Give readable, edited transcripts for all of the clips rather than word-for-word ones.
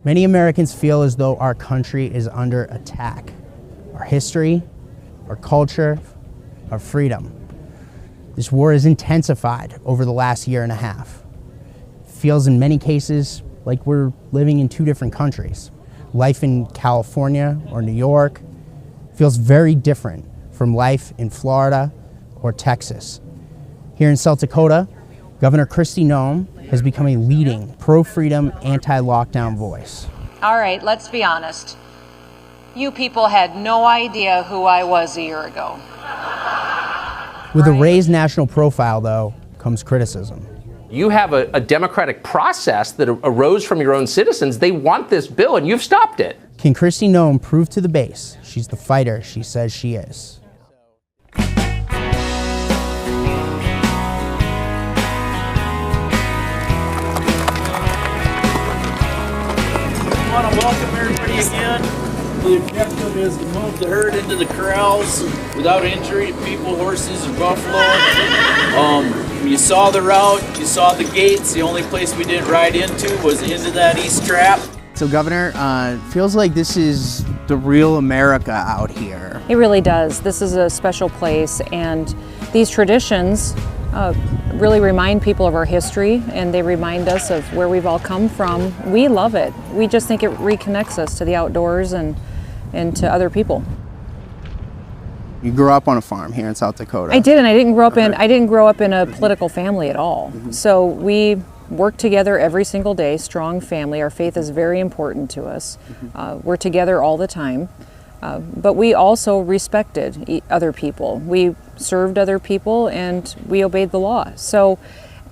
Many Americans feel as though our country is under attack. Our history, our culture, our freedom. This war has intensified over the last year and a half. It feels in many cases like we're living in two different countries. Life in California or New York feels very different from life in Florida or Texas. Here in South Dakota, Governor Kristi Noem has become a leading pro-freedom, anti-lockdown voice. All right, let's be honest. You people had no idea who I was a year ago. With a raised national profile, though, comes criticism. You have a democratic process that arose from your own citizens. They want this bill, and you've stopped it. Can Kristi Noem prove to the base she's the fighter she says she is? I want to welcome everybody again. The objective is to move the herd into the corrals without injury to people, horses, and buffalo. You saw the route, you saw the gates. The only place we didn't ride into was into that east trap. So, Governor, feels like this is the real America out here. It really does. This is a special place, and these traditions really remind people of our history, and they remind us of where we've all come from. We love it. We just think it reconnects us to the outdoors and to other people. You grew up on a farm here in South Dakota. I did, and I didn't grow up in a political family at all. Mm-hmm. So we work together every single day, strong family. Our faith is very important to us. Mm-hmm. We're together all the time. But we also respected other people. We served other people and we obeyed the law. So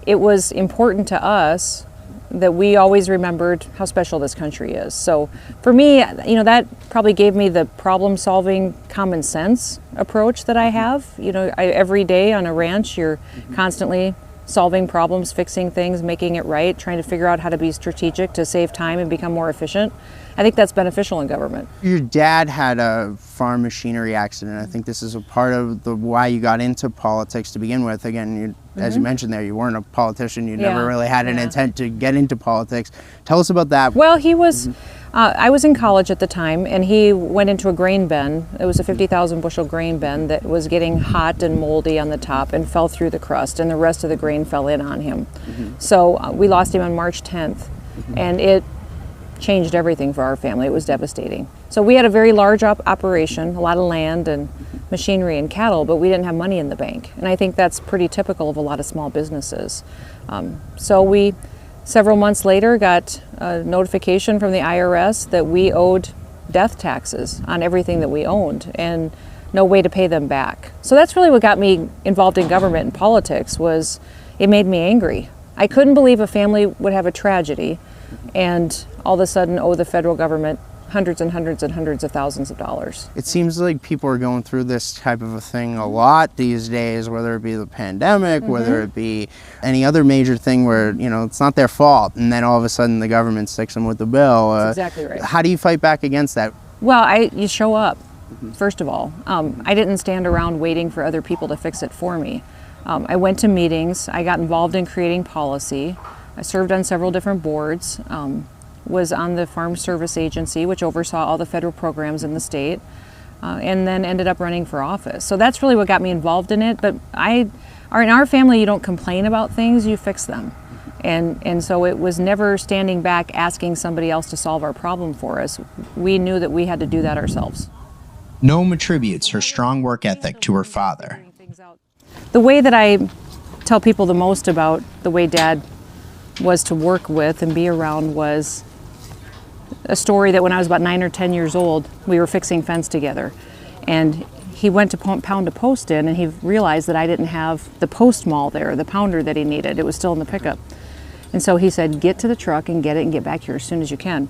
it was important to us that we always remembered how special this country is. So for me, that probably gave me the problem-solving, common sense approach that I have. Every day on a ranch, you're constantly solving problems, fixing things, making it right, trying to figure out how to be strategic to save time and become more efficient. I think that's beneficial in government. Your dad had a farm machinery accident. I think this is a part of why you got into politics to begin with. Again, as you mentioned there, you weren't a politician. You never really had an intent to get into politics. Tell us about that. Well, he was, I was in college at the time, and he went into a grain bin. It was a 50,000 bushel grain bin that was getting hot and moldy on the top and fell through the crust, and the rest of the grain fell in on him. So we lost him on March 10th, and it changed everything for our family. It was devastating. So we had a very large operation, a lot of land and machinery and cattle, but we didn't have money in the bank. And I think that's pretty typical of a lot of small businesses. So we, several months later, got a notification from the IRS that we owed death taxes on everything that we owned and no way to pay them back. So that's really what got me involved in government and politics. Was it made me angry. I couldn't believe a family would have a tragedy and all of a sudden owe the federal government hundreds and hundreds and hundreds of thousands of dollars. It seems like people are going through this type of a thing a lot these days, whether it be the pandemic, whether it be any other major thing where, it's not their fault, and then all of a sudden the government sticks them with the bill. That's exactly right. How do you fight back against that? Well, you show up, first of all. I didn't stand around waiting for other people to fix it for me. I went to meetings, I got involved in creating policy. I served on several different boards, was on the Farm Service Agency, which oversaw all the federal programs in the state, and then ended up running for office. So that's really what got me involved in it. But in our family, you don't complain about things, you fix them. And so it was never standing back asking somebody else to solve our problem for us. We knew that we had to do that ourselves. Noem attributes her strong work ethic to her father. The way that I tell people the most about the way Dad was to work with and be around was a story that when I was about 9 or 10 years old, we were fixing fence together. And he went to pound a post in, and he realized that I didn't have the post maul there, the pounder that he needed. It was still in the pickup. And so he said, get to the truck and get it and get back here as soon as you can.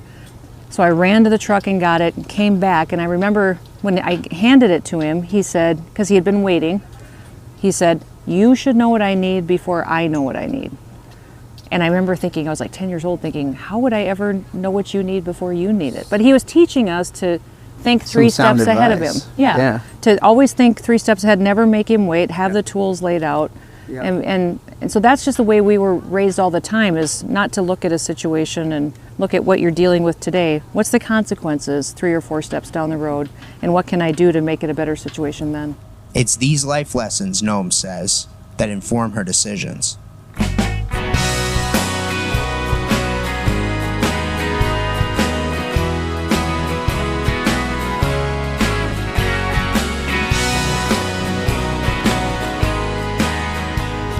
So I ran to the truck and got it and came back. And I remember when I handed it to him, he said, because he had been waiting, he said, you should know what I need before I know what I need. And I remember thinking, I was like 10 years old, thinking, how would I ever know what you need before you need it? But he was teaching us to think three steps ahead of him. Yeah. To always think 3 steps ahead, never make him wait, have the tools laid out. And so that's just the way we were raised all the time, is not to look at a situation and look at what you're dealing with today. What's the consequences 3 or 4 steps down the road? And what can I do to make it a better situation then? It's these life lessons, Noem says, that inform her decisions.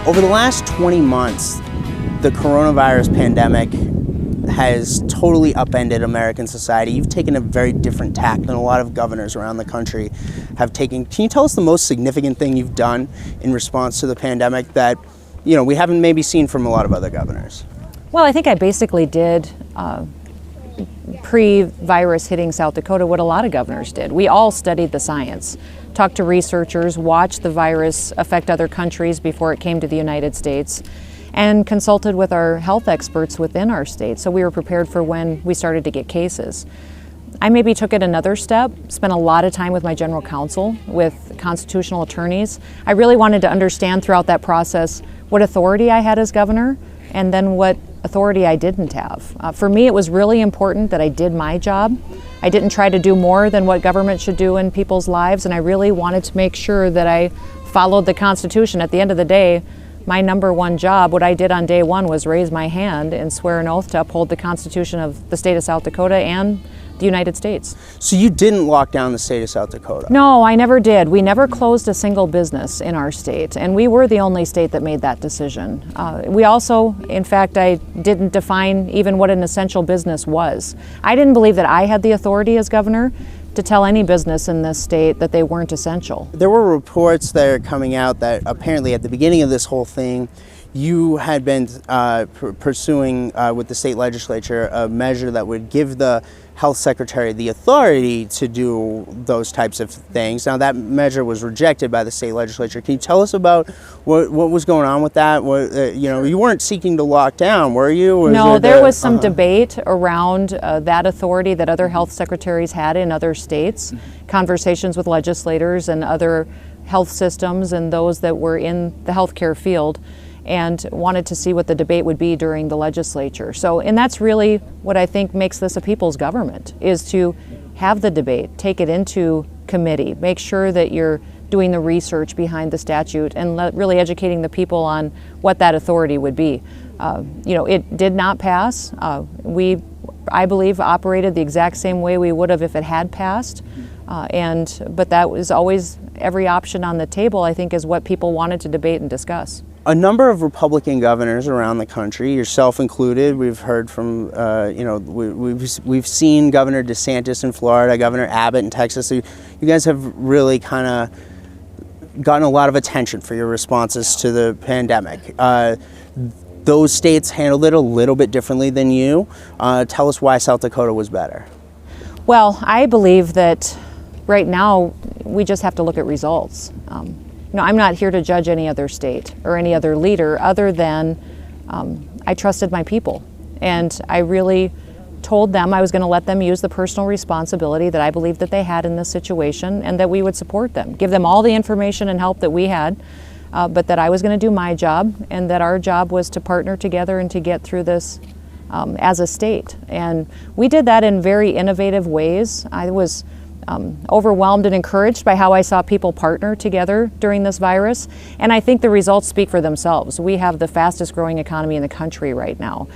Over the last 20 months, the coronavirus pandemic has totally upended American society. You've taken a very different tack than a lot of governors around the country have taken. Can you tell us the most significant thing you've done in response to the pandemic that, we haven't maybe seen from a lot of other governors? Well, I think I basically did pre-virus hitting South Dakota what a lot of governors did. We all studied the science, talked to researchers, watched the virus affect other countries before it came to the United States, and consulted with our health experts within our state, so we were prepared for when we started to get cases. I maybe took it another step, spent a lot of time with my general counsel, with constitutional attorneys. I really wanted to understand throughout that process what authority I had as governor, and then what authority I didn't have. For me, it was really important that I did my job. I didn't try to do more than what government should do in people's lives, and I really wanted to make sure that I followed the Constitution. At the end of the day, my number one job, what I did on day one, was raise my hand and swear an oath to uphold the Constitution of the state of South Dakota and the United States. So you didn't lock down the state of South Dakota? No, I never did. We never closed a single business in our state, and we were the only state that made that decision. We also, in fact, I didn't define even what an essential business was. I didn't believe that I had the authority as governor to tell any business in this state that they weren't essential. There were reports that are coming out that apparently at the beginning of this whole thing, you had been pursuing with the state legislature a measure that would give the health secretary the authority to do those types of things. Now that measure was rejected by the state legislature. Can you tell us about what was going on with that? You weren't seeking to lock down, were you? No, there was some debate around that authority that other health secretaries had in other states, conversations with legislators and other health systems and those that were in the healthcare field, and wanted to see what the debate would be during the legislature. And that's really what I think makes this a people's government, is to have the debate, take it into committee, make sure that you're doing the research behind the statute and really educating the people on what that authority would be. It did not pass. I believe, operated the exact same way we would have if it had passed. But that was always every option on the table, I think, is what people wanted to debate and discuss. A number of Republican governors around the country, yourself included, we've heard from, we've seen Governor DeSantis in Florida, Governor Abbott in Texas. So you guys have really kind of gotten a lot of attention for your responses to the pandemic. Those states handled it a little bit differently than you. Tell us why South Dakota was better. Well, I believe that right now we just have to look at results. I'm not here to judge any other state or any other leader other than I trusted my people. And I really told them I was going to let them use the personal responsibility that I believed that they had in this situation, and that we would support them, give them all the information and help that we had, but that I was going to do my job, and that our job was to partner together and to get through this as a state. And we did that in very innovative ways. I was overwhelmed and encouraged by how I saw people partner together during this virus. And I think the results speak for themselves. We have the fastest growing economy in the country right now.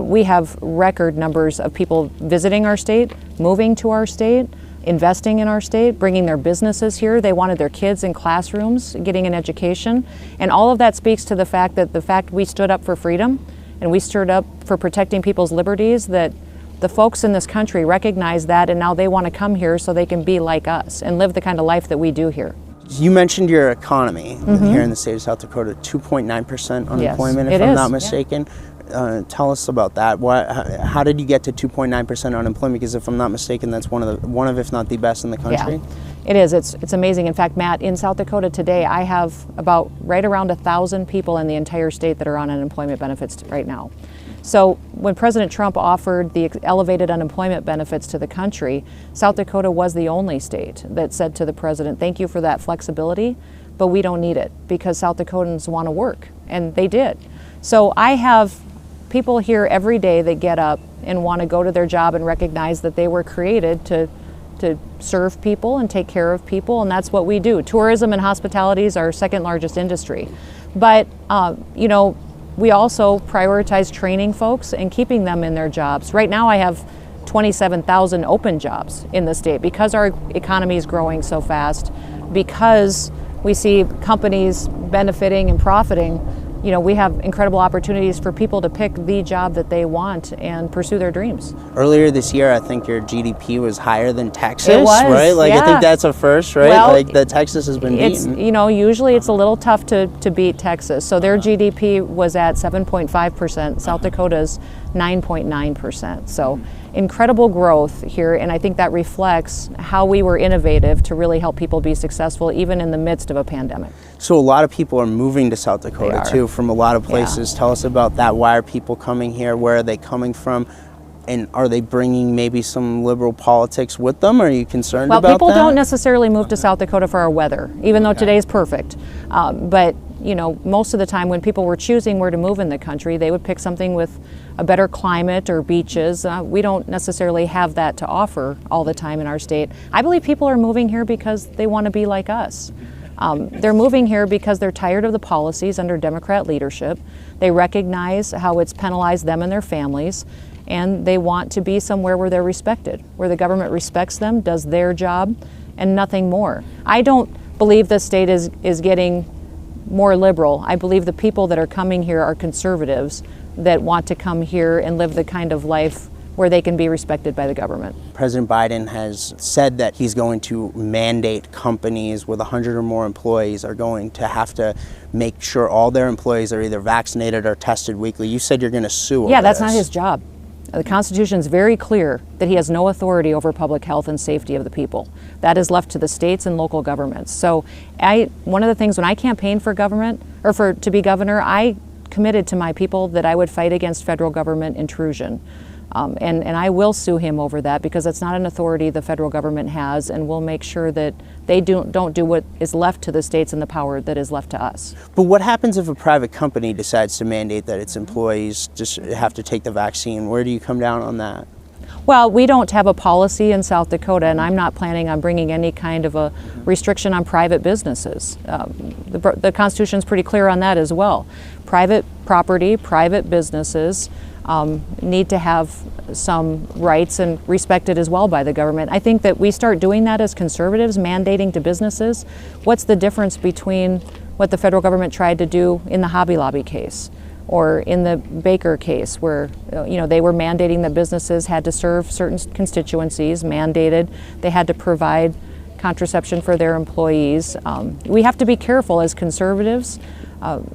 We have record numbers of people visiting our state, moving to our state, investing in our state, bringing their businesses here. They wanted their kids in classrooms, getting an education. And all of that speaks to the fact we stood up for freedom, and we stood up for protecting people's liberties, that the folks in this country recognize that, and now they want to come here so they can be like us and live the kind of life that we do here. You mentioned your economy here in the state of South Dakota, 2.9% unemployment, yes, if I'm not mistaken. Yeah. Tell us about that. How did you get to 2.9% unemployment? Because if I'm not mistaken, that's one of, if not the best in the country. Yeah, it is. It's amazing. In fact, Matt, in South Dakota today, I have about right around 1,000 people in the entire state that are on unemployment benefits right now. So when President Trump offered the elevated unemployment benefits to the country, South Dakota was the only state that said to the president, thank you for that flexibility, but we don't need it because South Dakotans want to work, and they did. So I have people here every day that get up and want to go to their job and recognize that they were created to serve people and take care of people, and that's what we do. Tourism and hospitality is our second largest industry. But, you know, we also prioritize training folks and keeping them in their jobs. Right now I have 27,000 open jobs in the state because our economy is growing so fast, because we see companies benefiting and profiting. You know, we have incredible opportunities for people to pick the job that they want and pursue their dreams. Earlier this year, I think your GDP was higher than Texas, It was, right? Like, yeah. I think that's a first, right? Well, like, that Texas has been It's, beaten. you know, usually it's a little tough to beat Texas. So their GDP was at 7.5%, South Dakota's 9.9%. So incredible growth here, and I think that reflects how we were innovative to really help people be successful even in the midst of a pandemic. So a lot of people are moving to South Dakota are. too, from a lot of places. Tell us about that. Why are people coming here? Where are they coming from? And are they bringing maybe some liberal politics with them? Are you concerned about that? Well, people don't necessarily move to South Dakota for our weather, even though today's perfect. But you know, most of the time when people were choosing where to move in the country, they would pick something with a better climate or beaches. We don't necessarily have that to offer all the time in our state. I believe people are moving here because they want to be like us. They're moving here because they're tired of the policies under Democrat leadership. They recognize how it's penalized them and their families, and they want to be somewhere where they're respected, where the government respects them, does their job, and nothing more. I don't believe the state is getting more liberal. I believe the people that are coming here are conservatives that want to come here and live the kind of life where they can be respected by the government. President Biden has said that he's going to mandate companies with 100 or more employees are going to have to make sure all their employees are either vaccinated or tested weekly. You said you're going to sue over Yeah, that's this. not his job. The Constitution is very clear that he has no authority over public health and safety of the people. That is left to the states and local governments. So one of the things when I campaigned for government, or to be governor, I committed to my people that I would fight against federal government intrusion. And I will sue him over that because it's not an authority the federal government has, and we'll make sure that they don't do what is left to the states and the power that is left to us. But what happens if a private company decides to mandate that its employees just have to take the vaccine? Where do you come down on that? Well, we don't have a policy in South Dakota, and I'm not planning on bringing any kind of a restriction on private businesses. The Constitution is pretty clear on that as well. Private property, private businesses need to have some rights and respected as well by the government. I think that we start doing that as conservatives, mandating to businesses. What's the difference between what the federal government tried to do in the Hobby Lobby case or in the Baker case, where they were mandating that businesses had to serve certain constituencies, mandated they had to provide contraception for their employees. We have to be careful as conservatives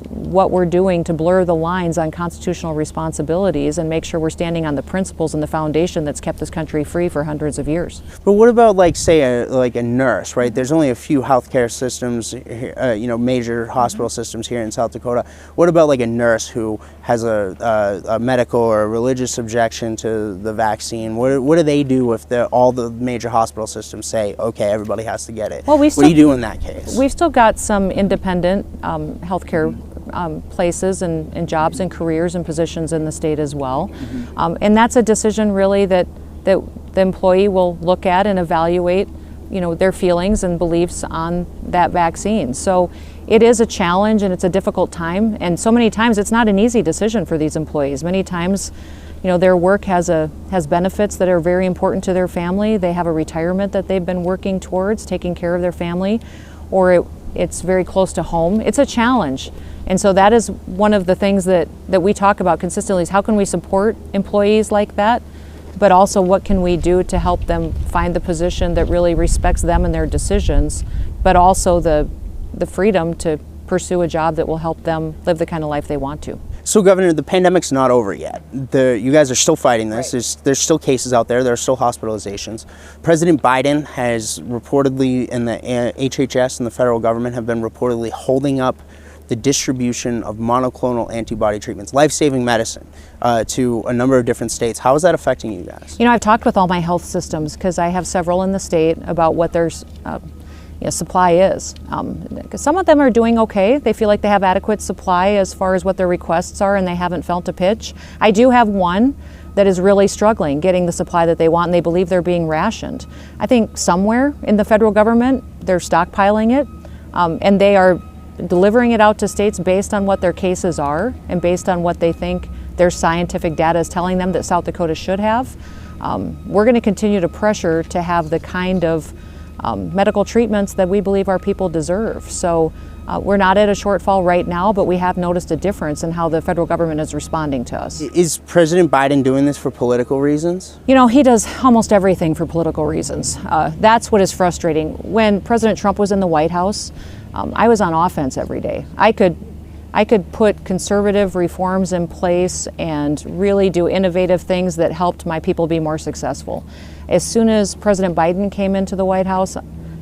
what we're doing to blur the lines on constitutional responsibilities and make sure we're standing on the principles and the foundation that's kept this country free for hundreds of years. But what about, like, say, a nurse, right? There's only a few healthcare systems, major hospital systems here in South Dakota. What about, like, a nurse who has a medical or a religious objection to the vaccine? What do they do if all the major hospital systems say, okay, everybody has to get it? Well, what do you do in that case? We've still got some independent healthcare places and jobs and careers and positions in the state as well. And that's a decision really that the employee will look at and evaluate, their feelings and beliefs on that vaccine. So it is a challenge and it's a difficult time. And so many times it's not an easy decision for these employees. Many times, their work has benefits that are very important to their family. They have a retirement that they've been working towards, taking care of their family, or it's very close to home. It's a challenge. And so that is one of the things that we talk about consistently is how can we support employees like that, but also what can we do to help them find the position that really respects them and their decisions, but also the freedom to pursue a job that will help them live the kind of life they want to. So, Governor, the pandemic's not over yet. You guys are still fighting this. Right. There's still cases out there. There are still hospitalizations. President Biden has reportedly, and the HHS and the federal government have been reportedly holding up the distribution of monoclonal antibody treatments, life-saving medicine, to a number of different states. How is that affecting you guys? I've talked with all my health systems because I have several in the state about what they're supply is. 'Cause some of them are doing okay. They feel like they have adequate supply as far as what their requests are, and they haven't felt a pinch. I do have one that is really struggling getting the supply that they want, and they believe they're being rationed. I think somewhere in the federal government, they're stockpiling it, and they are delivering it out to states based on what their cases are and based on what they think their scientific data is telling them that South Dakota should have. We're going to continue to pressure to have the kind of medical treatments that we believe our people deserve. So we're not at a shortfall right now, but we have noticed a difference in how the federal government is responding to us. Is President Biden doing this for political reasons? You know, he does almost everything for political reasons. That's what is frustrating. When President Trump was in the White House, I was on offense every day. I could put conservative reforms in place and really do innovative things that helped my people be more successful. As soon as President Biden came into the White House,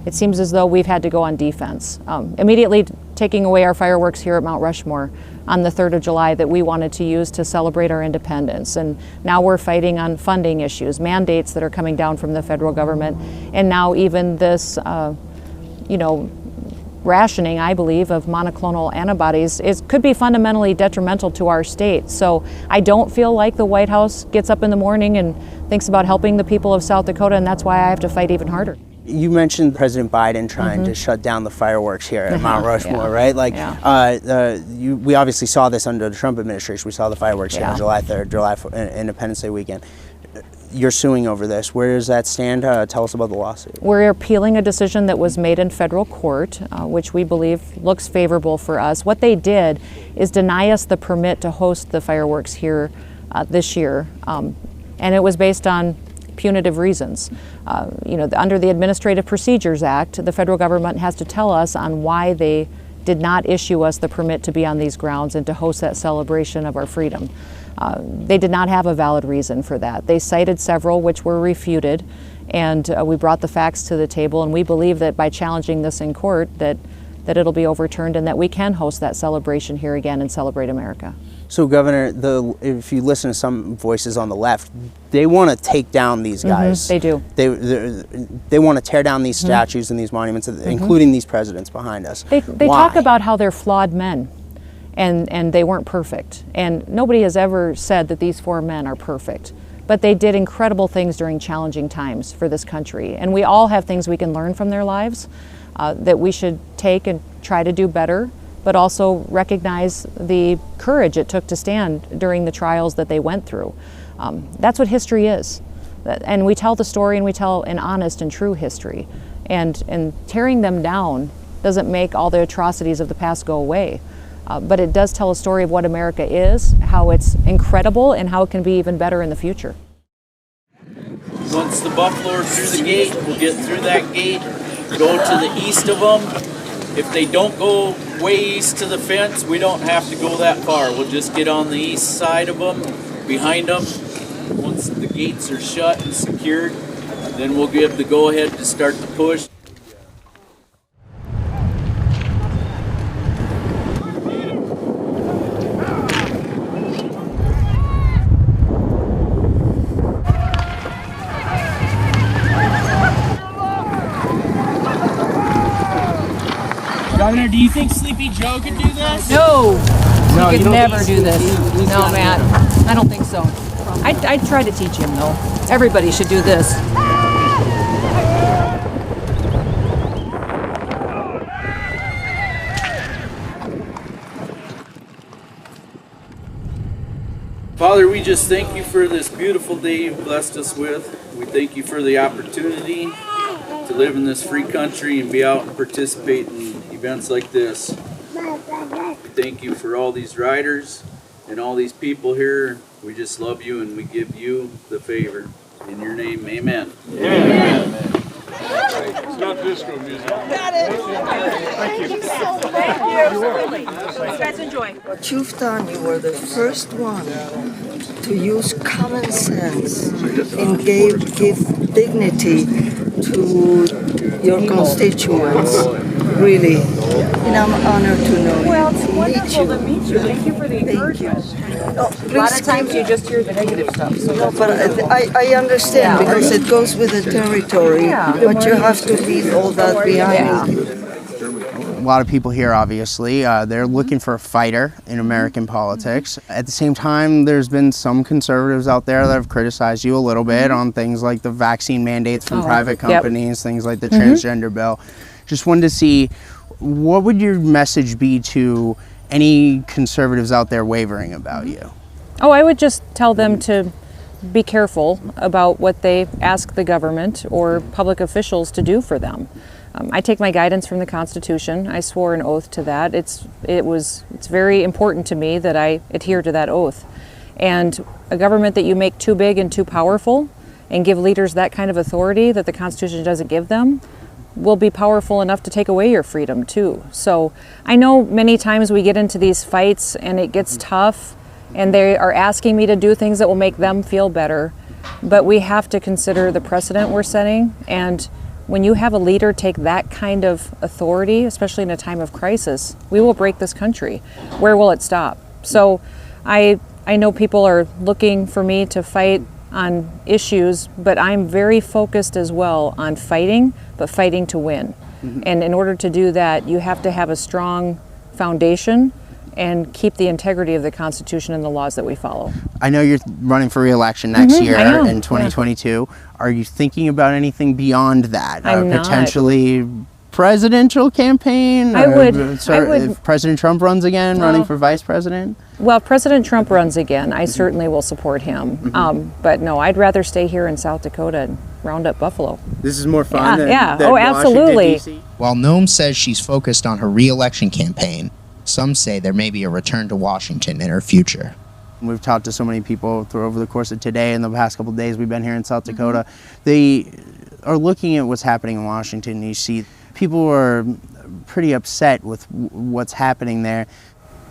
it seems as though we've had to go on defense. Immediately taking away our fireworks here at Mount Rushmore on the 3rd of July that we wanted to use to celebrate our independence. And now we're fighting on funding issues, mandates that are coming down from the federal government, and now even this, rationing, I believe, of monoclonal antibodies could be fundamentally detrimental to our state. So I don't feel like the White House gets up in the morning and thinks about helping the people of South Dakota, and that's why I have to fight even harder. You mentioned President Biden trying to shut down the fireworks here at Mount Rushmore, right? Like, we obviously saw this under the Trump administration. We saw the fireworks here on July 3rd, Independence Day weekend. You're suing over this. Where does that stand? Tell us about the lawsuit. We're appealing a decision that was made in federal court, which we believe looks favorable for us. What they did is deny us the permit to host the fireworks here this year, and it was based on punitive reasons. Under the Administrative Procedures Act, the federal government has to tell us on why they did not issue us the permit to be on these grounds and to host that celebration of our freedom. They did not have a valid reason for that. They cited several which were refuted, and we brought the facts to the table, and we believe that by challenging this in court that it'll be overturned and that we can host that celebration here again and celebrate America. So, Governor, if you listen to some voices on the left, they want to take down these guys. They do. They want to tear down these statues and these monuments, including these presidents behind us. They talk about how they're flawed men, and they weren't perfect. And nobody has ever said that these 4 men are perfect. But they did incredible things during challenging times for this country. And we all have things we can learn from their lives that we should take and try to do better, but also recognize the courage it took to stand during the trials that they went through. That's what history is. And we tell the story, and we tell an honest and true history. And tearing them down doesn't make all the atrocities of the past go away. But it does tell a story of what America is, how it's incredible, and how it can be even better in the future. Once the buffalo are through the gate, we'll get through that gate, go to the east of them. If they don't go way east to the fence, we don't have to go that far. We'll just get on the east side of them, behind them. Once the gates are shut and secured, then we'll give the go-ahead to start the push. Governor, do you think Sleepy Joe could do this? No, he could never do this. He's No, Matt, I don't think so. I try to teach him, though. Everybody should do this. Father, we just thank you for this beautiful day you've blessed us with. We thank you for the opportunity to live in this free country and be out and participate in events like this. We thank you for all these riders and all these people here. We just love you, and we give you the favor. In your name, amen. Amen. It's not disco music. Got it. Thank you. Thank you. You guys enjoy. What you've done, you were the first one to use common sense and give dignity to your constituents. really. And I'm honored to know you. Well, it's wonderful to meet you. Thank you for the encouragement. A lot of times you just hear the negative stuff. So No, but I understand because it goes with the territory, but you have to leave all that behind you. A lot of people here, obviously, they're looking for a fighter in American politics. At the same time, there's been some conservatives out there that have criticized you a little bit on things like the vaccine mandates from private companies, things like the transgender bill. Just wanted to see, what would your message be to any conservatives out there wavering about you? Oh, I would just tell them to be careful about what they ask the government or public officials to do for them. I take my guidance from the Constitution. I swore an oath to that. It's very important to me that I adhere to that oath. And a government that you make too big and too powerful and give leaders that kind of authority that the Constitution doesn't give them will be powerful enough to take away your freedom too. So I know many times we get into these fights and it gets tough and they are asking me to do things that will make them feel better, but we have to consider the precedent we're setting. And when you have a leader take that kind of authority, especially in a time of crisis, we will break this country. Where will it stop? So I know people are looking for me to fight on issues, but I'm very focused as well on fighting, but fighting to win. And in order to do that, you have to have a strong foundation and keep the integrity of the Constitution and the laws that we follow. I know you're running for re-election next year in 2022. Are you thinking about anything beyond that? I'm not. Potentially presidential campaign? I would. If President Trump runs again, running for vice president? Well, if President Trump runs again, I certainly will support him. But no, I'd rather stay here in South Dakota and round up buffalo. This is more fun than absolutely. Washington, D.C.? While Noem says she's focused on her re-election campaign, some say there may be a return to Washington in her future. We've talked to so many people over the course of today and the past couple of days we've been here in South Dakota. They are looking at what's happening in Washington, D.C. People are pretty upset with what's happening there.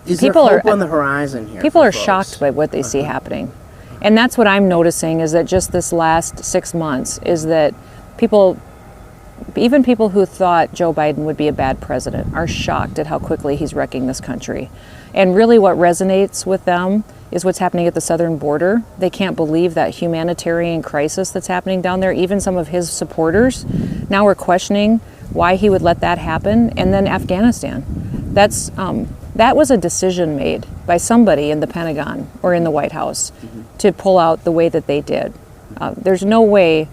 Is there hope on the horizon here? People are shocked by what they see happening. And that's what I'm noticing, is that just this last 6 months is that people, even people who thought Joe Biden would be a bad president, are shocked at how quickly he's wrecking this country. And really what resonates with them is what's happening at the southern border. They can't believe that humanitarian crisis that's happening down there. Even some of his supporters now are questioning why he would let that happen. And then Afghanistan. That was a decision made by somebody in the Pentagon or in the White House to pull out the way that they did. There's no way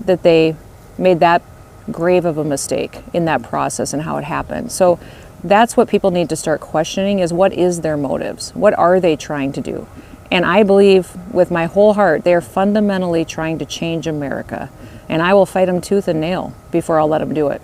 that they made that grave of a mistake in that process and how it happened. So that's what people need to start questioning, is what is their motives? What are they trying to do? And I believe with my whole heart, they are fundamentally trying to change America. And I will fight them tooth and nail before I'll let them do it.